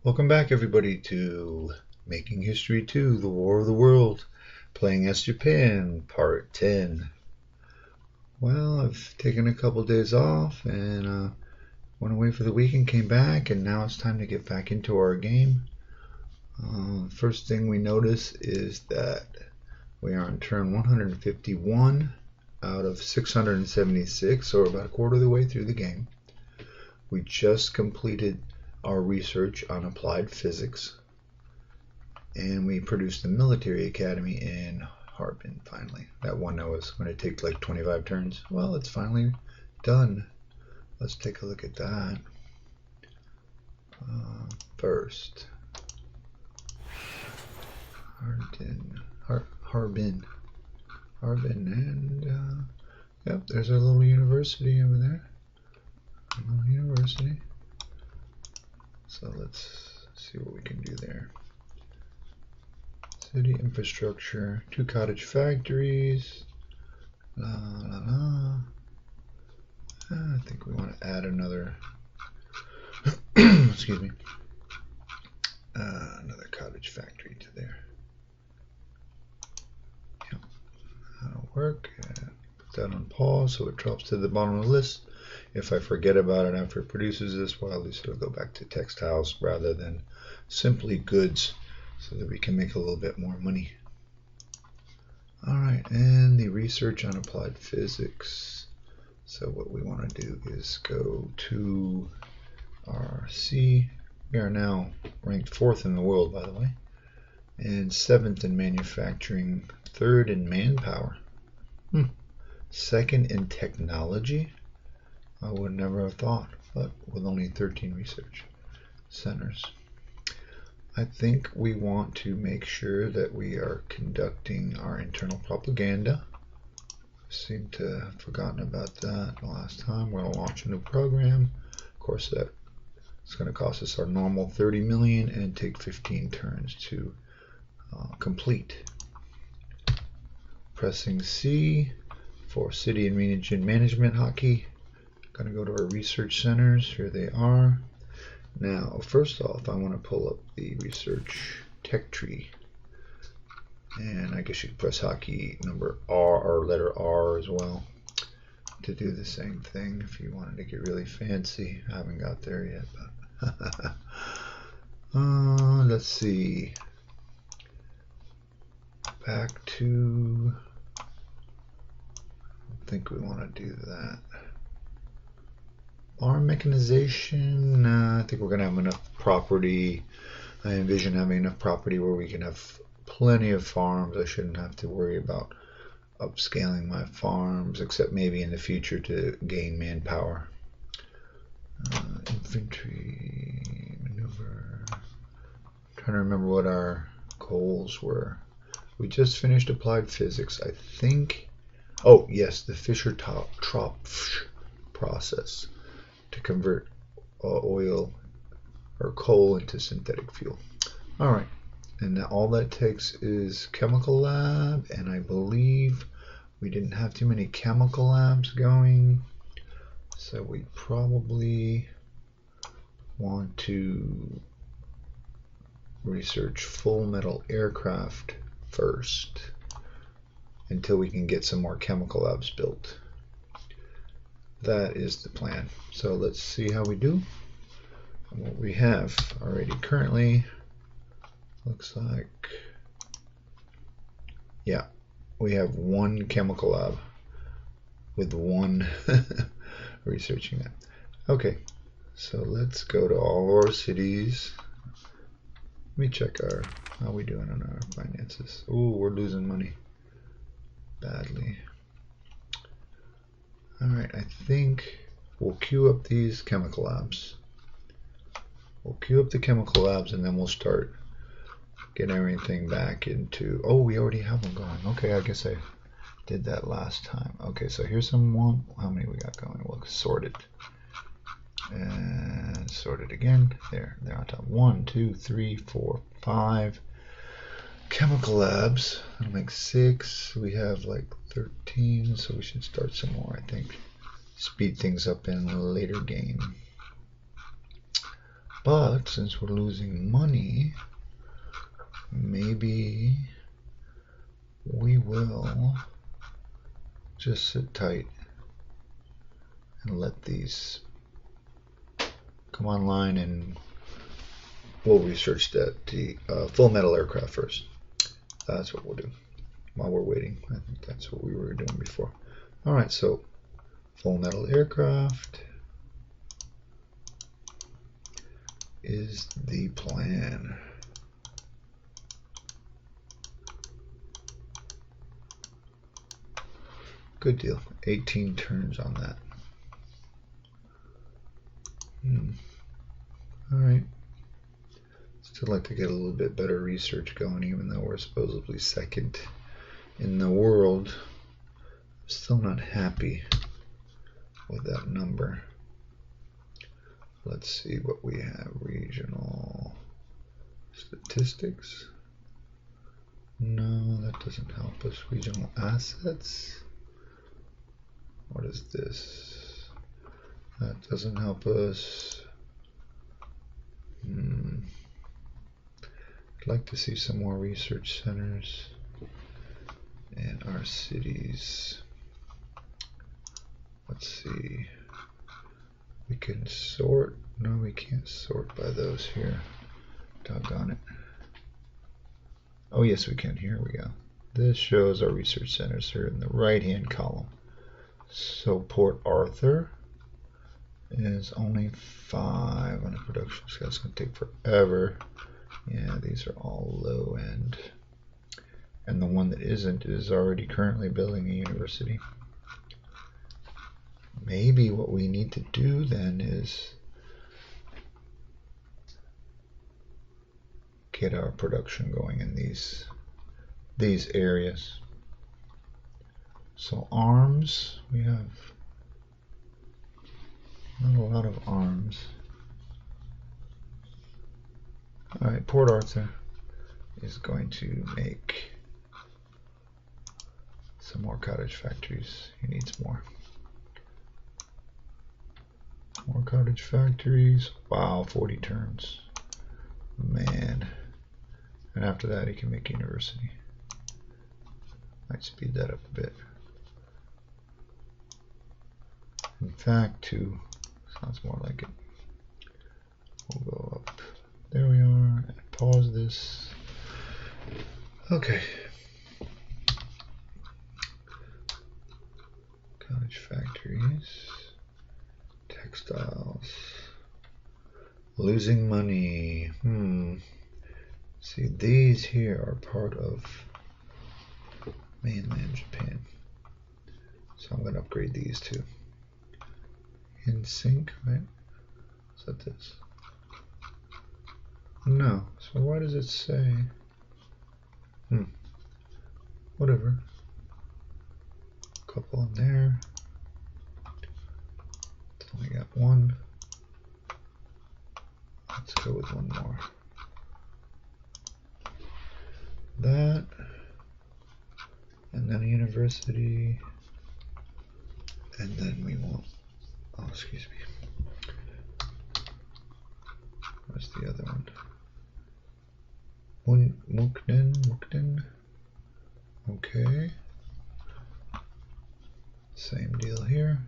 Welcome back, everybody, to Making History 2, The War of the World, playing as Japan, Part 10. Well, I've taken a couple days off and went away for the weekend, came back, and now it's time to get back into our game. First thing we notice is that we are on turn 151 out of 676, so we're about a quarter of the way through the game. We just completed our research on applied physics, and we produced the military academy in Harbin finally. That one that was going to take like 25 turns. Well, it's finally done. Let's take a look at that. First, Harbin, and yep, there's our little university over there. A little university. So let's see what we can do there. City infrastructure, 2 cottage factories. I think we want to add another, excuse me, another cottage factory to there. Yep, that'll work. Put that on pause so it drops to the bottom of the list. If I forget about it after it produces this, well, at least it'll go back to textiles rather than simply goods, so that we can make a little bit more money. Alright, and the research on applied physics. So what we want to do is go to RC. We are now ranked 4th in the world, by the way, and 7th in manufacturing, 3rd in manpower, 2nd in technology. I would never have thought, but with only 13 research centers. I think we want to make sure that we are conducting our internal propaganda. I seem to have forgotten about that the last time. We're going to launch a new program. Of course, that it's going to cost us our normal 30 million and take 15 turns to complete. Pressing C for city and region management hotkey. Going to go to our research centers. Here they are. Now, first off, I want to pull up the research tech tree. And I guess you could press hotkey number R or letter R as well to do the same thing if you wanted to get really fancy. I haven't got there yet, but let's see. Back to, I think we want to do that. Farm mechanization, I think we're going to have enough property. I envision having enough property where we can have plenty of farms. I shouldn't have to worry about upscaling my farms, except maybe in the future to gain manpower. Infantry maneuver. I'm trying to remember what our goals were. We just finished applied physics, I think. Oh yes, the Fischer-Tropsch process to convert oil or coal into synthetic fuel. Alright, and now all that takes is chemical lab, and I believe we didn't have too many chemical labs going, so we probably want to research full metal aircraft first until we can get some more chemical labs built. That is the plan. So let's see how we do. And what we have already currently looks like, yeah, we have 1 chemical lab with 1 researching that. Okay, so let's go to all our cities. Let me check how we doing on our finances. Ooh, we're losing money badly. Alright, I think we'll queue up these chemical labs. We'll queue up the chemical labs and then we'll start getting everything back into... Oh, we already have them going. Okay, I guess I did that last time. Okay, so here's some one. How many we got going? We'll sort it. And sort it again. There, they're on top. 1, 2, 3, 4, 5 chemical labs. That'll make 6. We have like 13, so we should start some more, I think. Speed things up in a later game. But since we're losing money, maybe we will just sit tight and let these come online, and we'll research that the full metal aircraft first. That's what we'll do while we're waiting. I think that's what we were doing before. Alright, so full metal aircraft is the plan. Good deal. 18 turns on that. Alright. Still like to get a little bit better research going, even though we're supposedly second in the world. Still not happy with that number. Let's see what we have. Regional statistics. No, that doesn't help us. Regional assets. What is this? That doesn't help us. I'd like to see some more research centers in our cities. Let's see. We can sort. No, we can't sort by those here. Doggone it. Oh, yes, we can. Here we go. This shows our research centers here in the right-hand column. So Port Arthur is only 5 on the production scale. It's going to take forever. Yeah, these are all low end. And the one that isn't is already currently building a university. Maybe what we need to do then is get our production going in these areas. So arms, we have not a lot of arms. Alright, Port Arthur is going to make some more cottage factories. He needs more. More cottage factories. Wow, 40 turns. Man. And after that, he can make university. Might speed that up a bit. In fact, 2 sounds more like it. We'll go up. There we are. And pause this. Okay. Cottage factories. Textiles. Losing money. See, these here are part of mainland Japan. So I'm going to upgrade these two. In sync, right? Is that this? No. So why does it say? Whatever. Couple in there. It's only got 1. Let's go with 1 more. That. And then a university. And then we want, oh, excuse me. Where's the other one? Mukden. Okay. Same deal here.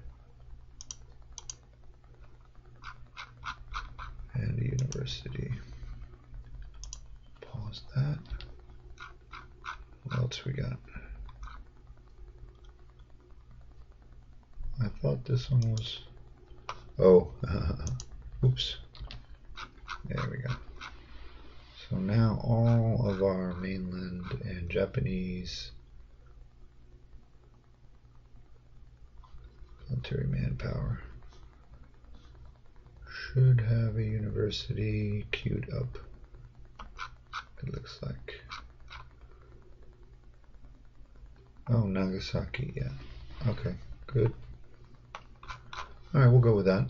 And a university. Pause that. What else we got? I thought this one was, oh, oops. There we go. So now all of our mainland and Japanese military manpower should have a university queued up, it looks like. Oh, Nagasaki, yeah. Okay, good. Alright, we'll go with that.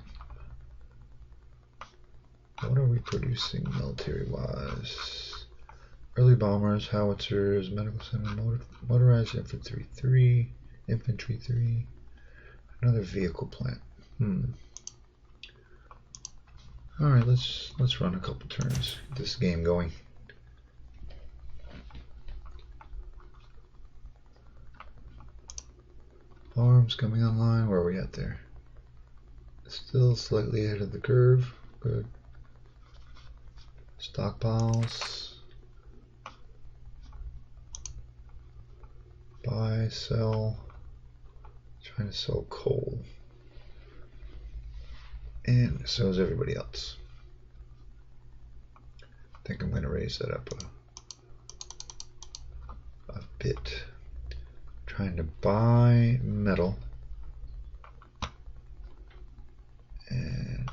What are we producing military-wise? Early bombers, howitzers, medical center, motorized infantry 3, infantry 3, another vehicle plant. All right, let's run a couple turns. Get this game going. Farms coming online. Where are we at there? Still slightly ahead of the curve. Good. Stockpiles. Buy, sell. Trying to sell coal. And so is everybody else. I think I'm going to raise that up a bit. Trying to buy metal. And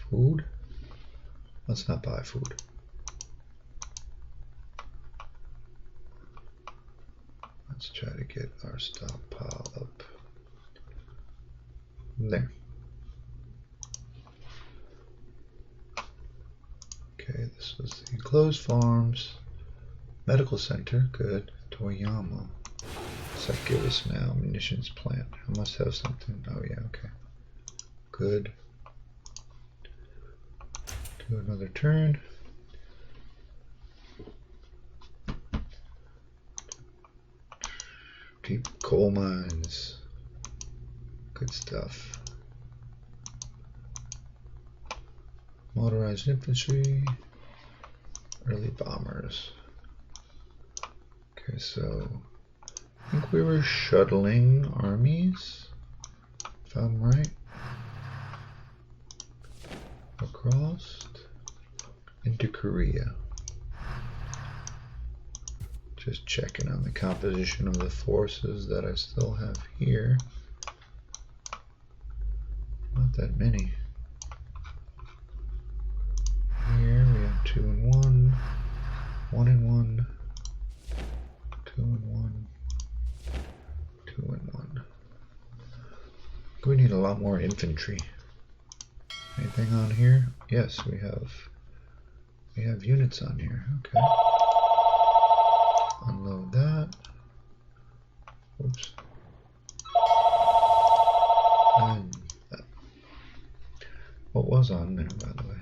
food. Let's not buy food. Let's try to get our stockpile up there. Okay, this was the enclosed farms. Medical center, good. Toyama. What's that give us now? Munitions plant. I must have something. Oh yeah, okay. Good. Do another turn. Deep coal mines. Good stuff. Motorized infantry. Early bombers. Okay, so I think we were shuttling armies, if I'm right, across into Korea. Just checking on the composition of the forces that I still have here. Not that many. Here we have 2 and 1, 1 and 1, 2 and 1, 2 and 1. We need a lot more infantry. Anything on here? Yes, we have units on here. Okay. Unload that. Oops. And that. What was on there, by the way?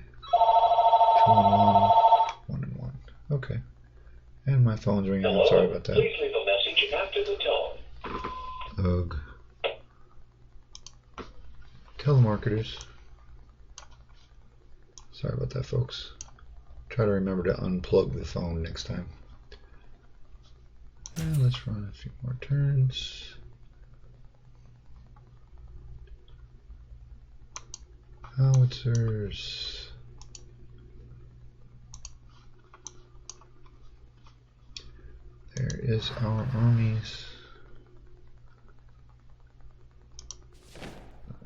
2 and 1, 1 and 1. Okay. And my phone's ringing. I'm sorry about that. Please leave a message after the tone. Ugh. Telemarketers. Sorry about that, folks. Try to remember to unplug the phone next time. And let's run a few more turns. Howitzers. There is our armies.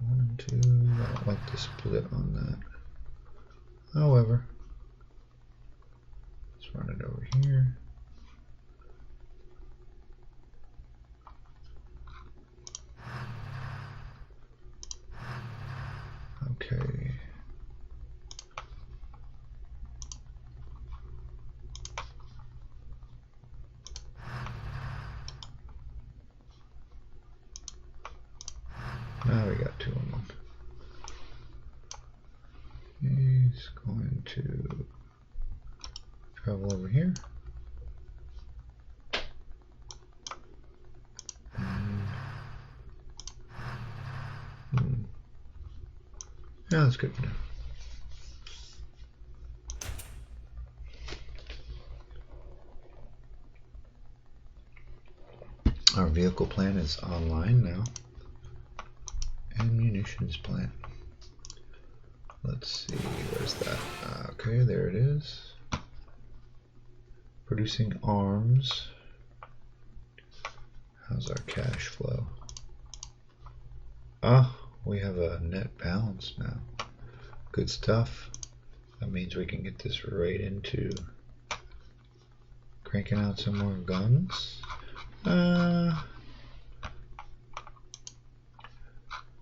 1 and 2. I don't like the split on that. However, let's run it over here. Okay. Now we got 2 and 1. He's going to travel over here. Yeah, that's good for now. Our vehicle plan is online now. And munitions plant. Let's see, where's that? Okay, there it is. Producing arms. How's our cash flow? Ah, we have a net balance now. Good stuff. That means we can get this right into cranking out some more guns.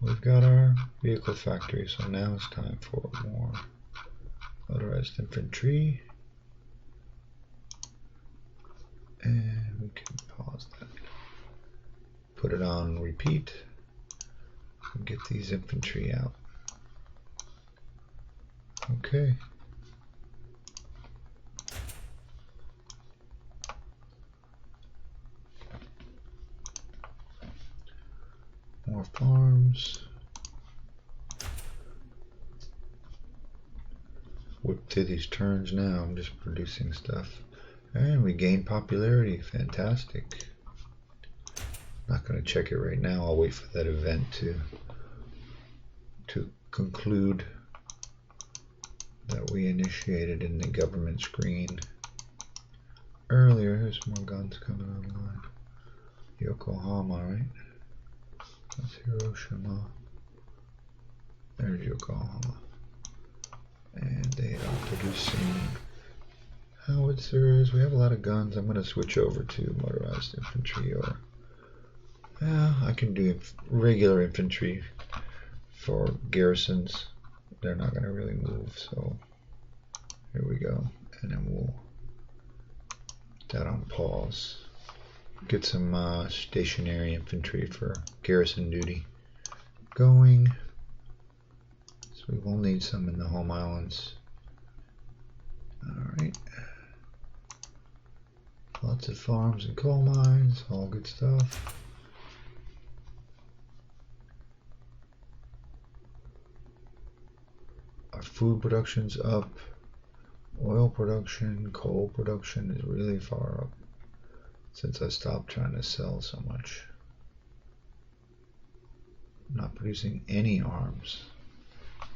We've got our vehicle factory, so now it's time for more motorized infantry. And we can pause that. Put it on repeat. And get these infantry out. Okay. More farms. Whip through these turns now. I'm just producing stuff. And we gain popularity. Fantastic. Not going to check it right now. I'll wait for that event to conclude that we initiated in the government screen earlier. Here's more guns coming online. Yokohama, right? That's Hiroshima. There's Yokohama. And they are producing howitzers. We have a lot of guns. I'm going to switch over to motorized infantry, or yeah, I can do regular infantry for garrisons. They're not going to really move, so here we go. And then we'll put that on pause. Get some stationary infantry for garrison duty going. So we will need some in the home islands. Alright. Lots of farms and coal mines, all good stuff. Our food production's up. Oil production, coal production is really far up since I stopped trying to sell so much. I'm not producing any arms.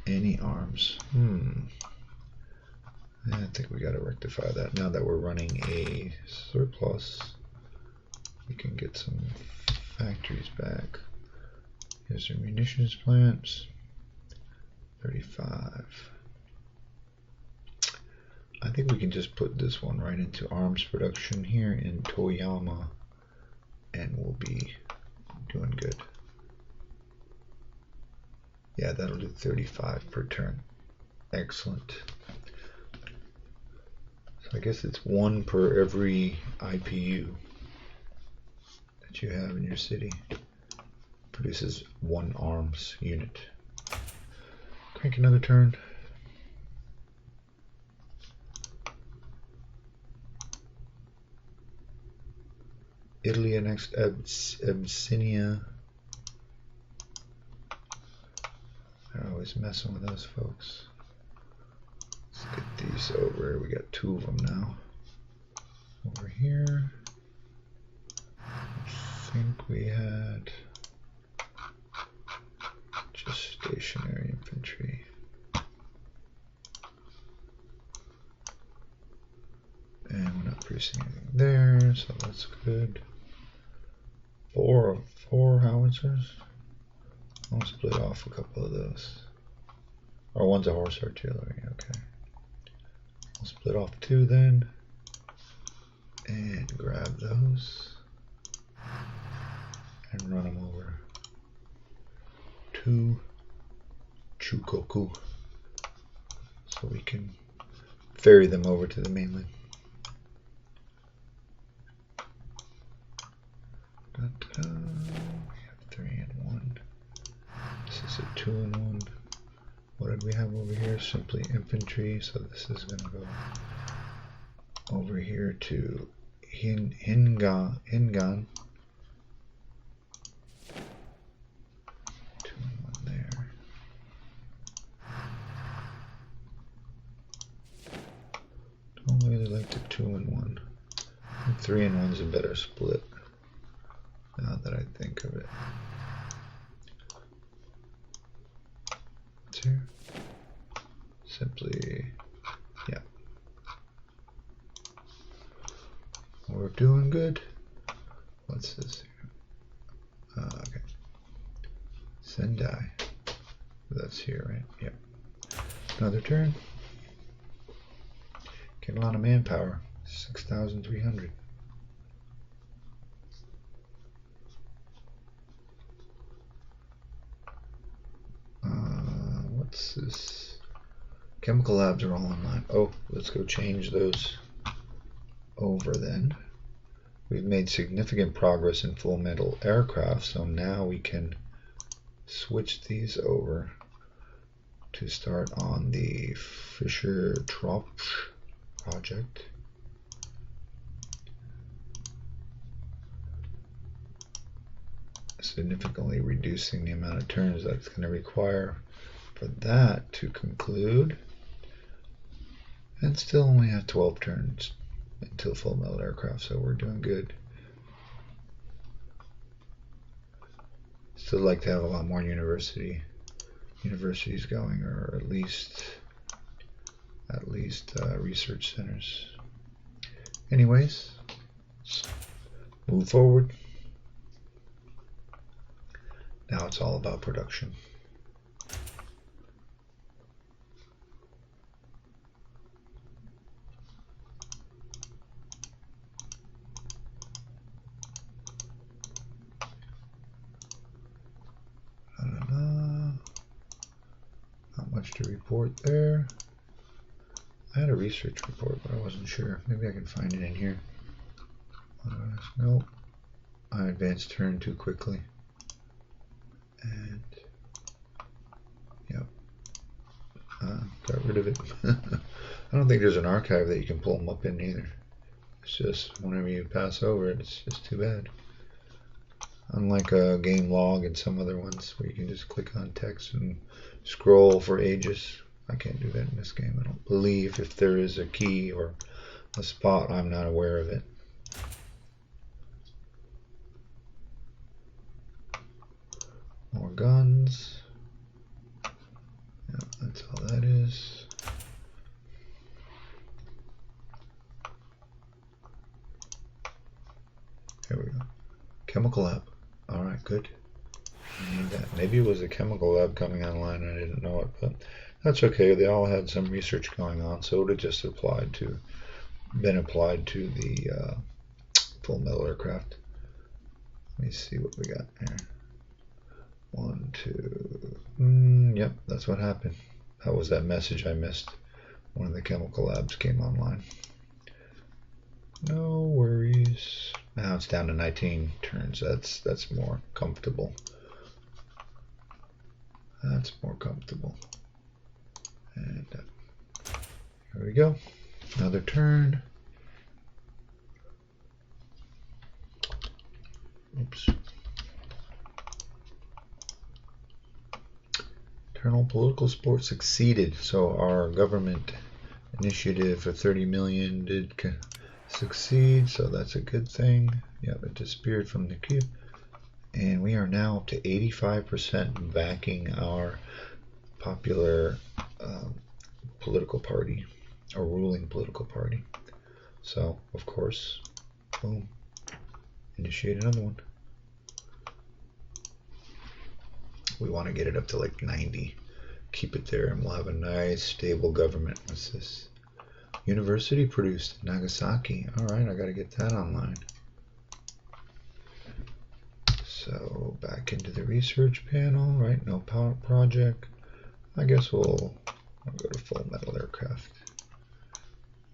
Any arms. I think we got to rectify that. Now that we're running a surplus, we can get some factories back. Here's our munitions plants. 35. I think we can just put this one right into arms production here in Toyama, and we'll be doing good. Yeah, that'll do 35 per turn. Excellent. So I guess it's one per every IPU that you have in your city. Produces one arms unit. Crank another turn. Italy annexed Abyssinia. They're always messing with us, folks. Let's get these over. We got 2 of them now. Over here. I think we had just stationary infantry. And we're not producing anything there, so that's good. 4 howitzers. I'll split off a couple of those. Or one's a horse artillery, okay. I'll split off 2 then. And grab those. And run them over to Chukoku. So we can ferry them over to the mainland. We have 3 and 1. This is a 2 and 1. What did we have over here? Simply infantry. So this is going to go over here to Hingan. 2 and 1 there. Don't really like the 2 and 1. 3 and 1's a better split. Now that I think of it. Here. Simply, yeah. We're doing good. What's this here? Okay. Sendai. That's here, right? Yep. Another turn. Get a lot of manpower. 6,300. What's this? Chemical labs are all online. Oh, let's go change those over then. We've made significant progress in full metal aircraft, so now we can switch these over. to start on the Fischer-Tropsch project. Significantly reducing the amount of turns that's going to require for that to conclude. And still only have 12 turns until full metal aircraft, so we're doing good. Still like to have a lot more universities going, or at least research centers. Anyways, move forward. Now it's all about production. Not much to report there. I had a research report, but I wasn't sure. Maybe I can find it in here. Nope. I advanced turn too quickly. And yep, got rid of it. I don't think there's an archive that you can pull them up in either. It's just whenever you pass over it, it's just too bad. Unlike a game log and some other ones where you can just click on text and scroll for ages. I can't do that in this game. I don't believe. If there is a key or a spot, I'm not aware of it. More guns. Yeah, that's all that is. Here we go. Chemical lab. Alright, good. I need that. Maybe it was a chemical lab coming online and I didn't know it, but that's okay. They all had some research going on, so it would have just been applied to the full metal aircraft. Let me see what we got here. 1, 2. Yep, that's what happened. That was that message I missed. One of the chemical labs came online. No worries. Now it's down to 19 turns. That's more comfortable. That's more comfortable. And here we go. Another turn. Oops. Internal political support succeeded. So our government initiative for 30 million did succeed. So that's a good thing. Yep, it disappeared from the queue. And we are now up to 85% backing our popular political party, or ruling political party. So, of course, boom, initiate another one. We want to get it up to like 90. Keep it there and we'll have a nice stable government. What's this? University produced Nagasaki. Alright, I gotta get that online. So back into the research panel, right? No power project. I guess I'll go to full metal aircraft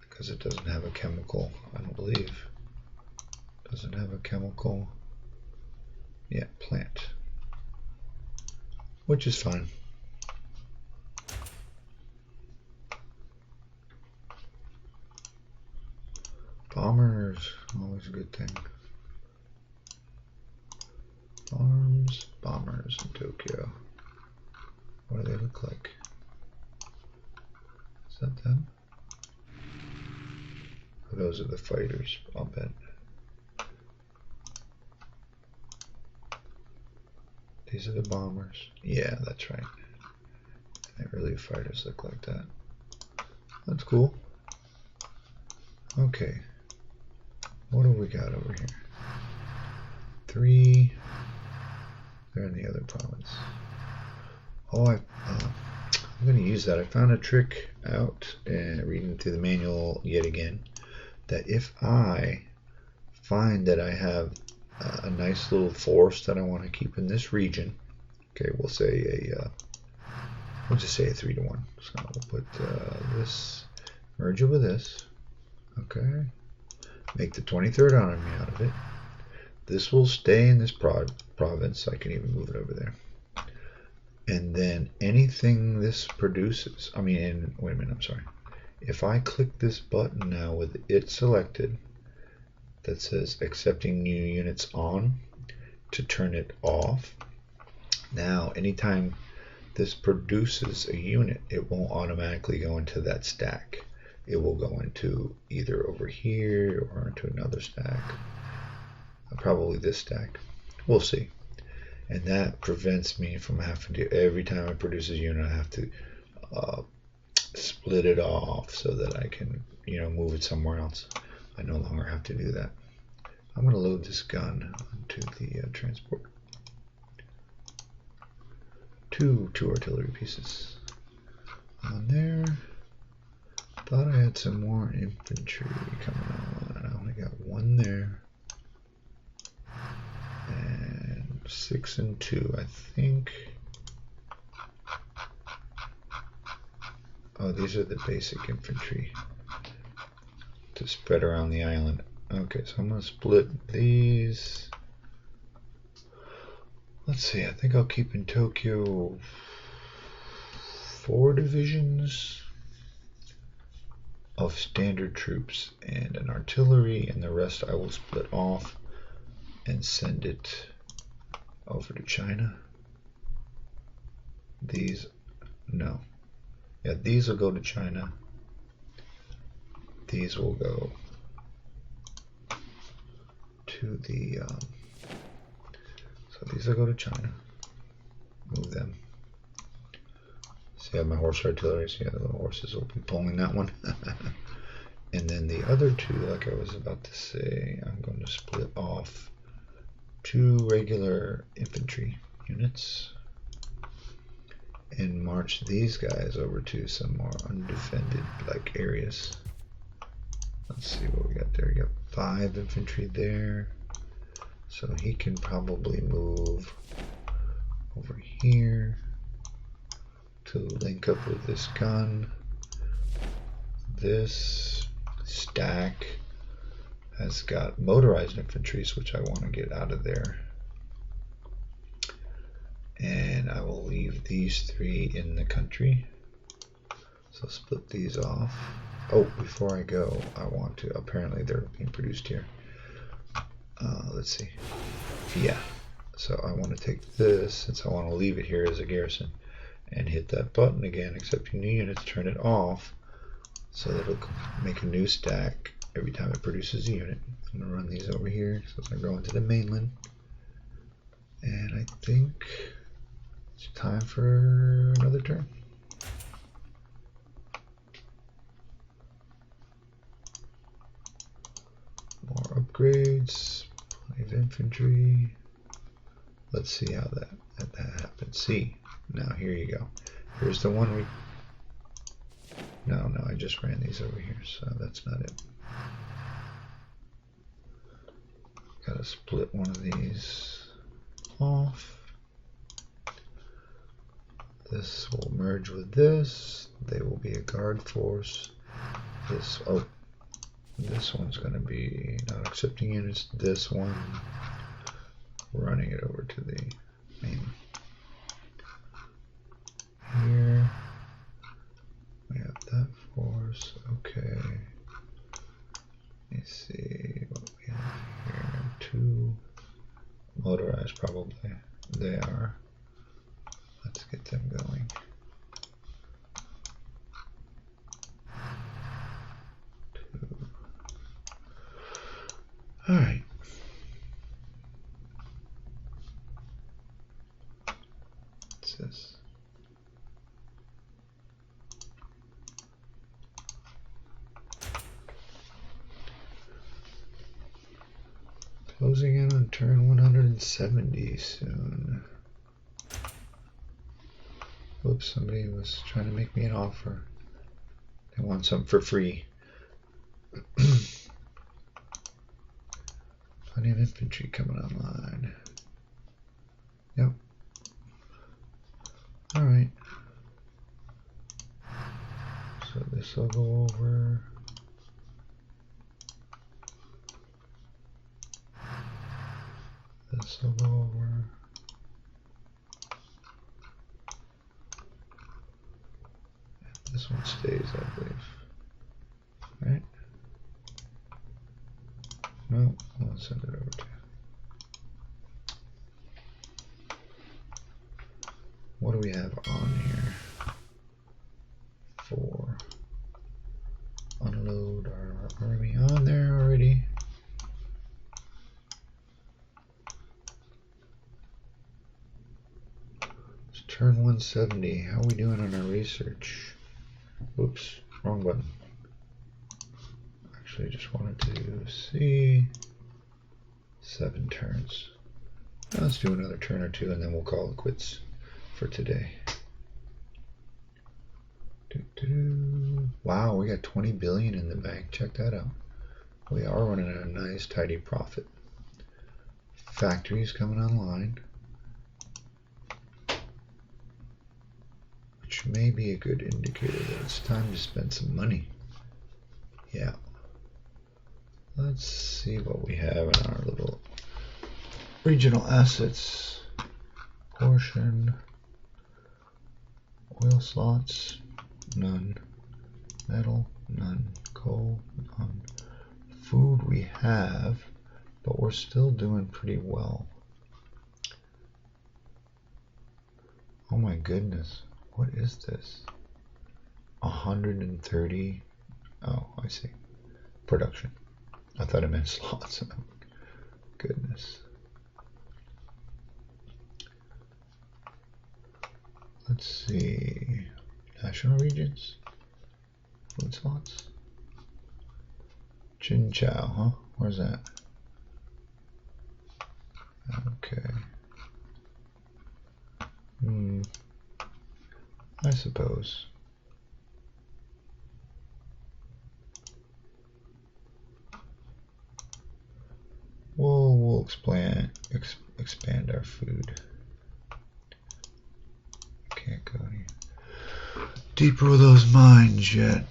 because it doesn't have a chemical, I don't believe. Doesn't have a chemical. Yeah, plant. Which is fine. Bombers, always a good thing. Bombers in Tokyo. What do they look like? Is that them? Or those are the fighters, I'll bet. These are the bombers. Yeah, that's right. They really fighters look like that. That's cool. Okay. What do we got over here? 3. They're in the other province. Oh, I'm going to use that. I found a trick out, reading through the manual yet again, that if I find that I have a nice little force that I want to keep in this region, okay, we'll say we'll just say a 3-to-1. So we'll put this, merge it with this, okay, make the 23rd Army out of it. This will stay in this province. I can even move it over there. And then anything this produces, wait a minute, I'm sorry. If I click this button now with it selected that says accepting new units on to turn it off, now anytime this produces a unit, it won't automatically go into that stack. It will go into either over here or into another stack. Probably this stack. We'll see. And that prevents me from having to, every time it produces a unit, I have to split it off so that I can, move it somewhere else. I no longer have to do that. I'm going to load this gun onto the transport. Two artillery pieces on there. Thought I had some more infantry coming on. I only got one there. And 6 and 2, I think. Oh, these are the basic infantry to spread around the island. Okay, so I'm going to split these. Let's see, I think I'll keep in Tokyo 4 divisions of standard troops and an artillery, and the rest I will split off and send it over to China. These, no. Yeah, these will go to China. These will go to the, so these will go to China. Move them. See, I have my horse artillery, so yeah, the little horses will be pulling that one. And then the other two, like I was about to say, I'm going to split off 2 regular infantry units and march these guys over to some more undefended areas. Let's see what we got there. We got 5 infantry there, so he can probably move over here to link up with this gun. This stack has got motorized infantry, which I want to get out of there. And I will leave these 3 in the country. So split these off. Oh, before I go, I want to, apparently they're being produced here. Let's see. Yeah, so I want to take this, since I want to leave it here as a garrison, and hit that button again, accepting new units, turn it off, so that it'll make a new stack every time it produces a unit. I'm going to run these over here, so it's going to go into the mainland. And I think it's time for another turn. More upgrades, plenty of infantry. Let's see how that happens. See, now here you go. Here's the one we... No, I just ran these over here, so that's not it. Gotta split one of these off. This will merge with this. They will be a guard force. This one's going to be not accepting units. This one, running it over to the main. Here, we have that force. Okay. Let me see what we have here. 2 motorized, probably. They are. Let's get them going. All right. What's this? Closing in on turn 170 soon. Oops, somebody was trying to make me an offer. They want something for free. Plenty of infantry coming online. Yep. Alright. So this will go over. This will go over. This one stays, I believe. Right? No, I'll send it over to you. What do we have on here? 4. Unload our army on there already. It's turn 170. How are we doing on our research? Oops, wrong button. Actually, just wanted to see 7 turns. Let's do another turn or 2 and then we'll call it quits for today. Wow, we got 20 billion in the bank. Check that out. We are running at a nice tidy profit. Factories coming online, which may be a good indicator that it's time to spend some money. Yeah. Let's see what we have in our little regional assets. Portion. Oil slots, none. Metal, none. Coal, none. Food we have, but we're still doing pretty well. Oh my goodness, what is this? 130. Oh, I see. Production. I thought it meant slots. Goodness. Let's see. National regions. Food slots. Chin Chow, huh? Where's that? Okay. I suppose. We'll expand our food. Can't go any deeper with those mines yet.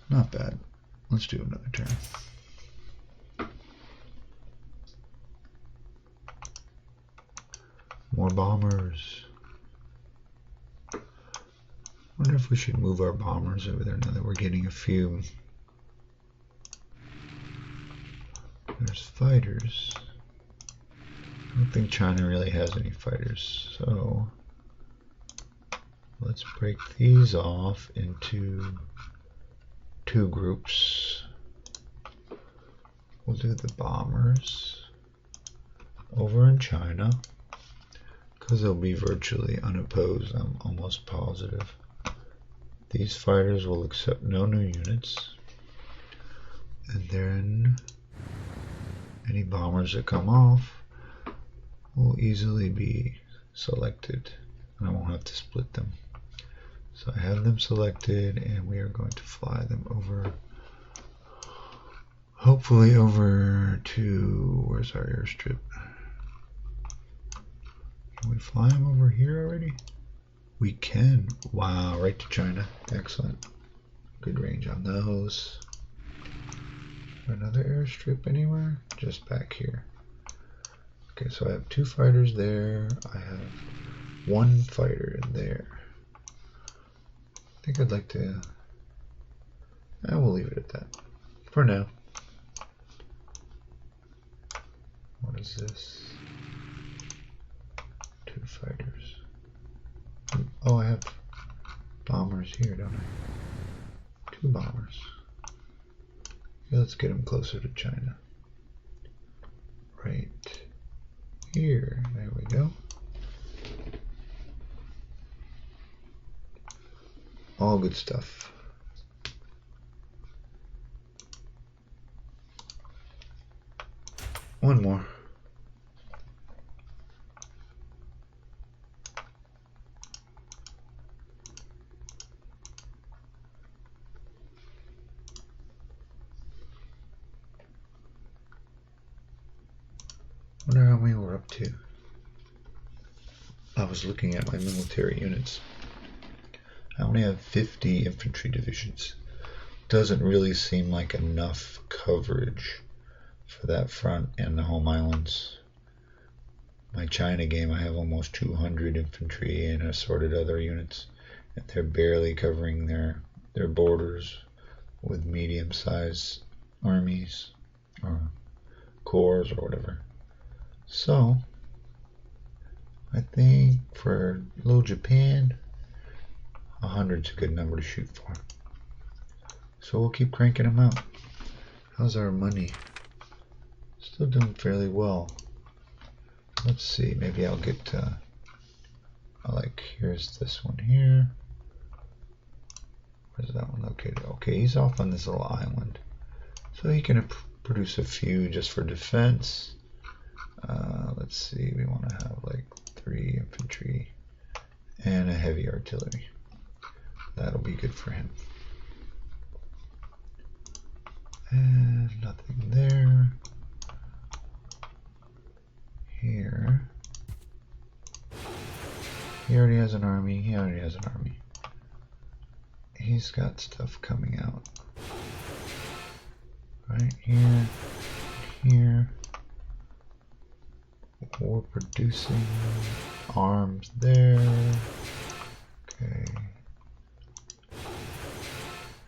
Not bad. Let's do another turn. More bombers. Wonder if we should move our bombers over there now that we're getting a few. There's fighters. I don't think China really has any fighters, so let's break these off into 2 groups. We'll do the bombers over in China because they'll be virtually unopposed, I'm almost positive. These fighters will accept no new units, and then any bombers that come off will easily be selected, and I won't have to split them. So I have them selected, and we are going to fly them over, hopefully over to, where's our airstrip? Can we fly them over here already? We can. Wow, right to China. Excellent. Good range on those. Another airstrip anywhere? Just back here. Okay, so I have 2 fighters there. I have 1 fighter in there. I think I'd like to... we'll leave it at that for now. What is this? 2 fighters. Oh, I have bombers here, don't I? 2 bombers. Okay, let's get them closer to China. Right here. There we go. All good stuff. One more. Wonder how many we're up to. I was looking at my military units. I only have 50 infantry divisions. Doesn't really seem like enough coverage for that front and the home islands. my China game, I have almost 200 infantry and assorted other units, and they're barely covering their borders with medium-sized armies or corps or whatever. So I think for little Japan, 100's a good number to shoot for. So we'll keep cranking them out. How's our money? Still doing fairly well. Let's see, maybe I'll get here's this one here. Where's that one located? Okay, he's off on this little island. So he can produce a few just for defense. Let's see, we want to have like 3 infantry and a heavy artillery. That'll be good for him. And nothing there. Here. He already has an army. He already has an army. He's got stuff coming out. Right here. Here. We're producing arms there. Okay.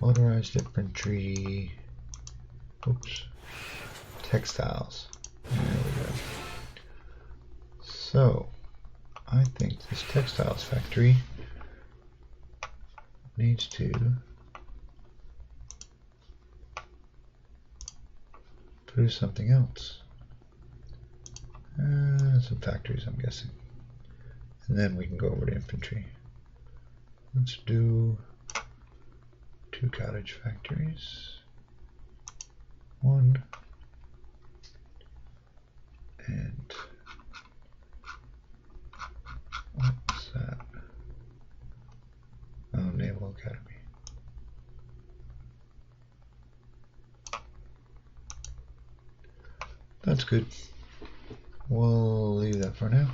Motorized infantry. Oops. Textiles. There we go. So, I think this textiles factory needs to produce something else. Some factories, I'm guessing. And then we can go over to infantry. Let's do 2 cottage factories. 1 and what's that? Oh, Naval Academy. That's good. We'll leave that for now.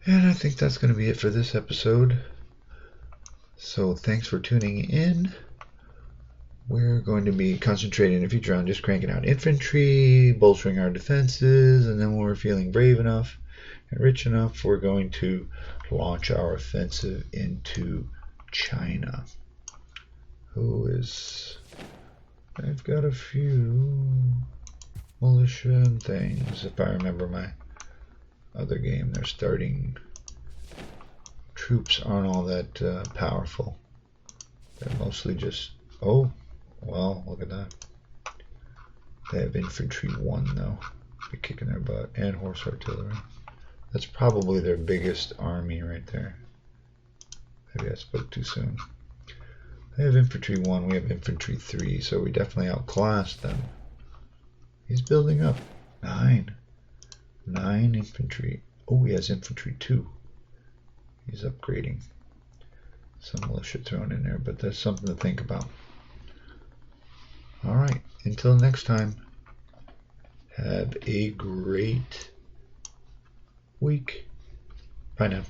And I think that's going to be it for this episode. So thanks for tuning in. We're going to be concentrating in the future on just cranking out infantry, bolstering our defenses, and then when we're feeling brave enough and rich enough, we're going to launch our offensive into China. I've got a few militia and things. If I remember my other game, their starting troops aren't all that powerful. They're mostly just, oh, well, look at that. They have infantry 1 though. Be kicking their butt, and horse artillery. That's probably their biggest army right there. Maybe I spoke too soon. They have infantry 1, we have infantry 3, so we definitely outclassed them. He's building up. 9 infantry. Oh, he has infantry 2. He's upgrading. Some militia thrown in there, but that's something to think about. Alright, until next time, have a great week. Bye now.